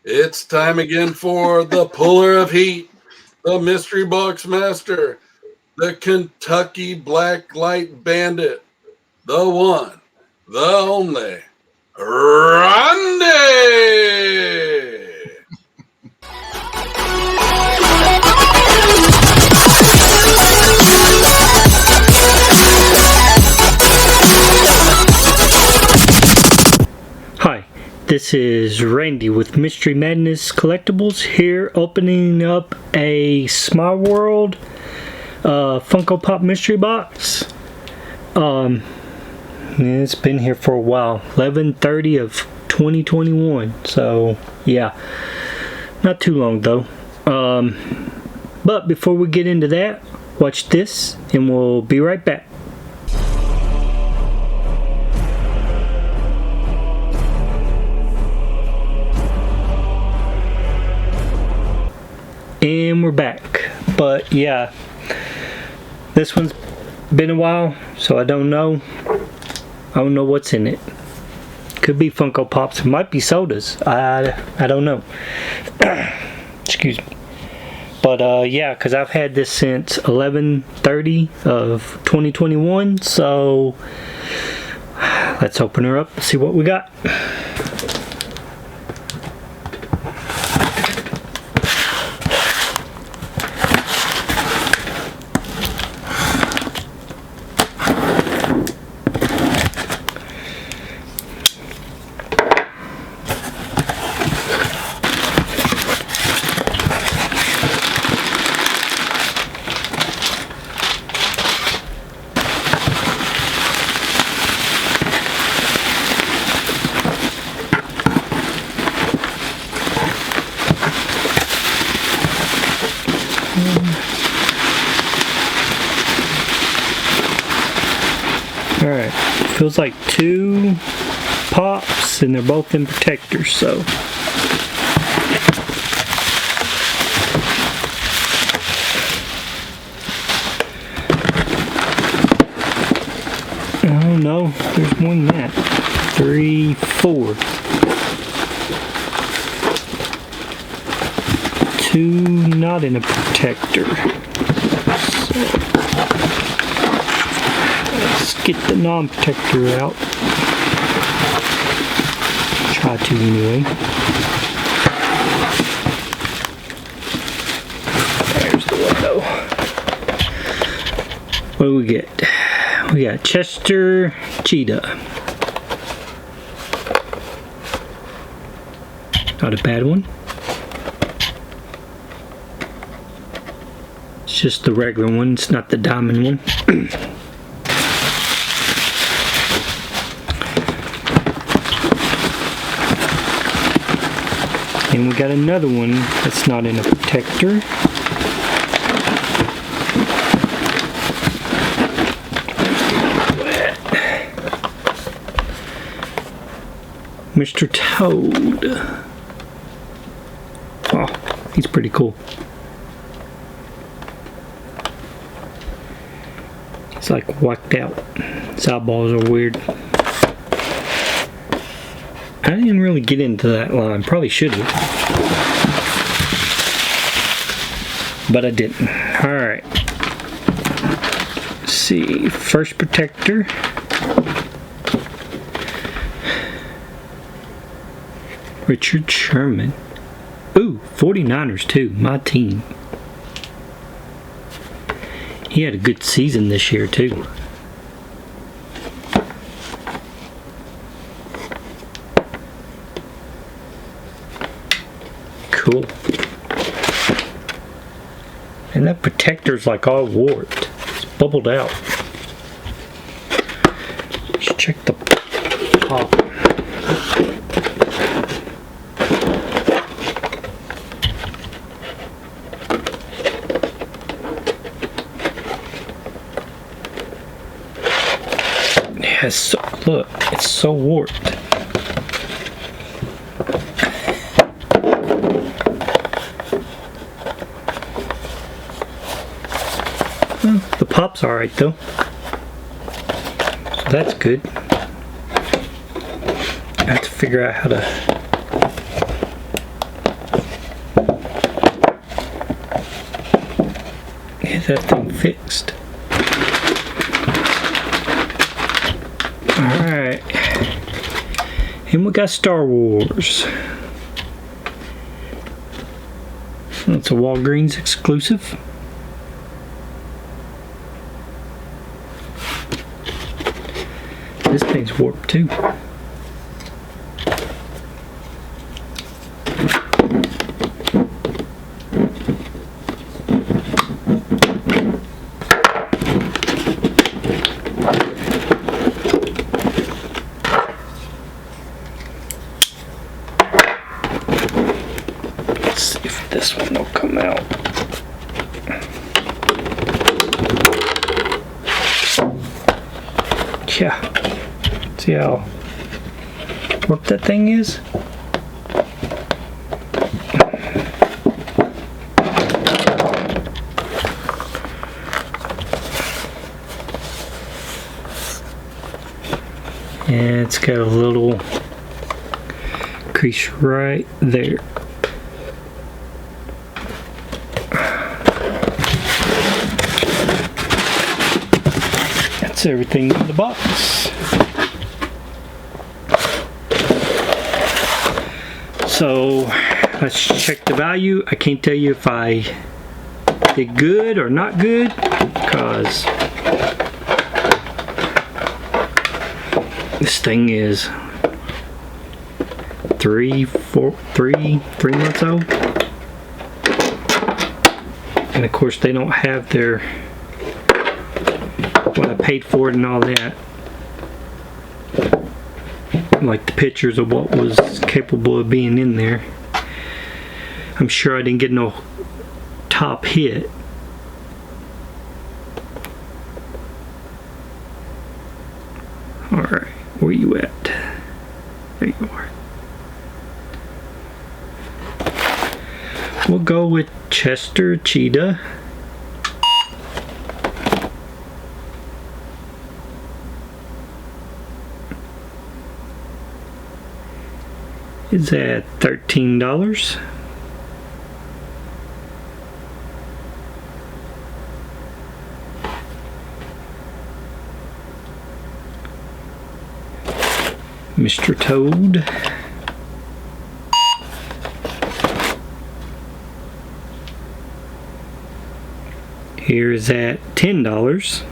It's time again for the puller of heat, the mystery box master, the Kentucky Black Light Bandit, the one, the only, Randy. Hi, this is Randy with Mystery Madness Collectibles here, opening up a Small World Funko Pop mystery box. It's been here for a while, 11/30 of 2021. So yeah, not too long though. But before we get into that, watch this, and we'll be right back. And we're back. But yeah, this one's been a while, so I don't know what's in it. Could be Funko Pops, it might be sodas. I don't know. Excuse me. But yeah, because I've had this since 11/30 of 2021, so let's open her up and see what we got. Alright, feels like two pops and they're both in protectors, so oh no, there's more than that. 3, 4. 2 not in a protector. So let's get the non-protector out. Try to anyway. There's the window. What do we get? We got Chester Cheetah. Not a bad one. It's just the regular one, it's not the diamond one. And we got another one that's not in a protector. Mr. Toad. Oh, he's pretty cool. He's like whacked out. His eyeballs are weird. I didn't really get into that line. Probably should have. But I didn't. Alright. Let's see. First protector. Richard Sherman. Ooh, 49ers too. My team. He had a good season this year too. Cool. And that protector's like all warped. It's bubbled out. Let's check the pop. Yeah, look, it's so warped. Well, the pop's alright though. So that's good. I have to figure out how to that thing fixed. Alright. And we got Star Wars. That's a Walgreens exclusive. This thing's warped too. Let's see if this one will come out. Yeah. See how warped that thing is? And it's got a little crease right there. That's everything in the box. So let's check the value. I can't tell you if I did good or not good because this thing is 3 months old, and of course they don't have their what I paid for it and all that, like the pictures of what was capable of being in there. I'm sure I didn't get no top hit. Alright, where you at? There you are. We'll go with Chester Cheetah. Is at $13. Mr. Toad. Here's at $10.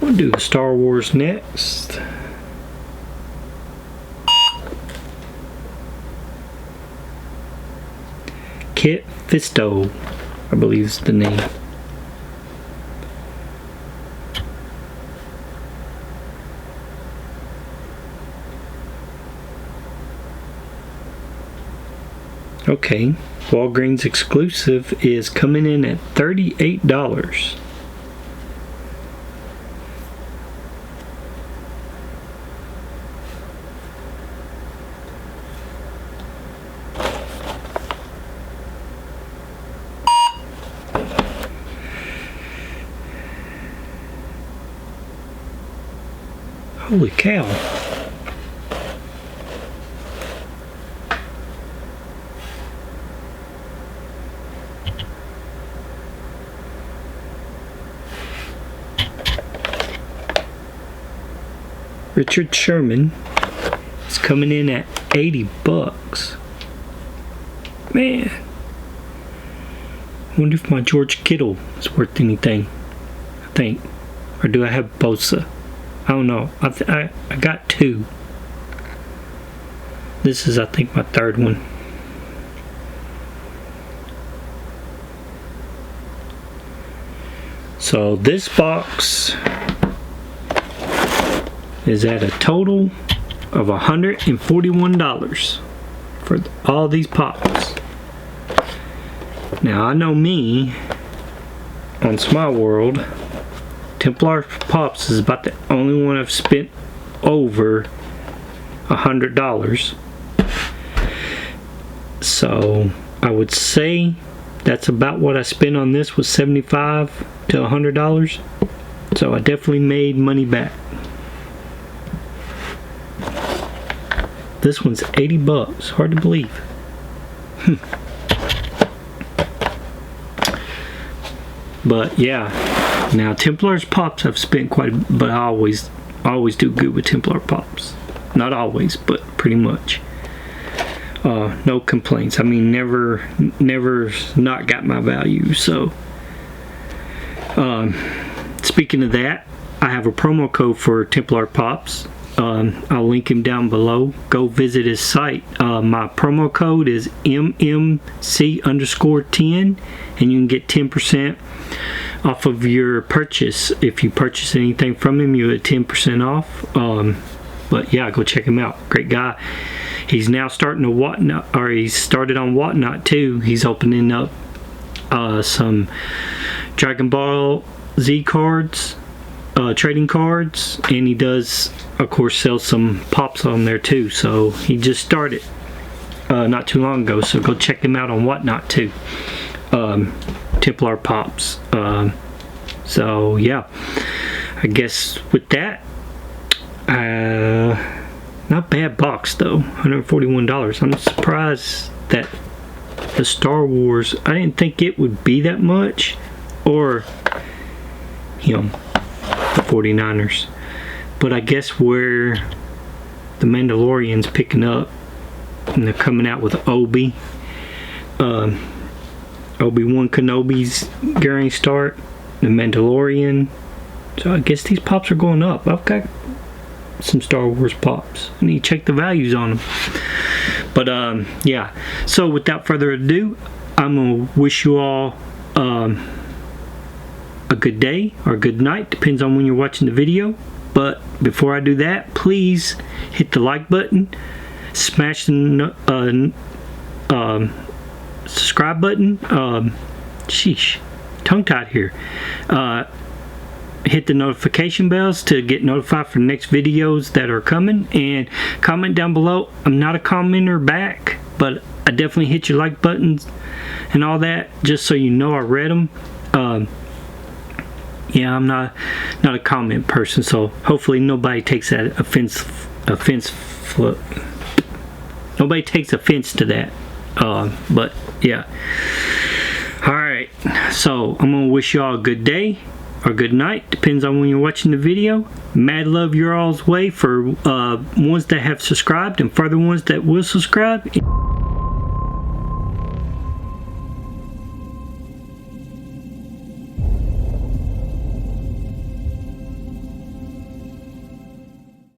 We'll do Star Wars next. Kit Fisto, I believe is the name. Okay, Walgreens exclusive is coming in at $38. Holy cow. Richard Sherman is coming in at $80. Man. I wonder if my George Kittle is worth anything. I think. Or do I have Bosa? I don't know. I got two. This is, I think, my third one. So this box is at a total of $141 for all these pops. Now I know me on Smile World, Templar Pops is about the only one I've spent over $100. So I would say that's about what I spent on this, was $75 to $100. So I definitely made money back. This one's 80 bucks. Hard to believe. But yeah, now Templar's Pops I've spent quite a, but I always do good with Templar Pops. Not always, but pretty much. No complaints. I mean, never not got my value. So speaking of that, I have a promo code for Templar Pops. I'll link him down below. Go visit his site. My promo code is MMC_10, and you can get 10% off of your purchase. If you purchase anything from him, you get 10% off. But yeah, go check him out. Great guy. He's now starting to Whatnot, or he's started on Whatnot too. He's opening up some Dragon Ball Z cards, trading cards, and he does, of course, sell some pops on there too. So he just started not too long ago, so go check him out on Whatnot too. Templar Pops. So yeah, I guess with that, not bad box though, $141. I'm surprised that the Star Wars, I didn't think it would be that much, or the 49ers, but I guess where the Mandalorian's picking up and they're coming out with Obi-Wan Kenobi's getting start, the Mandalorian, so I guess these pops are going up. I've got some Star Wars pops. I need to check the values on them. But yeah, so without further ado, I'm gonna wish you all a good day or good night, depends on when you're watching the video. But before I do that, please hit the like button, smash the subscribe button, sheesh, tongue-tied here, hit the notification bells to get notified for the next videos that are coming, and comment down below. I'm not a commenter back, but I definitely hit your like buttons and all that, just so you know I read them. Yeah, I'm not a comment person, so hopefully nobody takes that nobody takes offense to that. But yeah, alright, so I'm gonna wish you all a good day or good night, depends on when you're watching the video. Mad love your all's way for ones that have subscribed and further ones that will subscribe.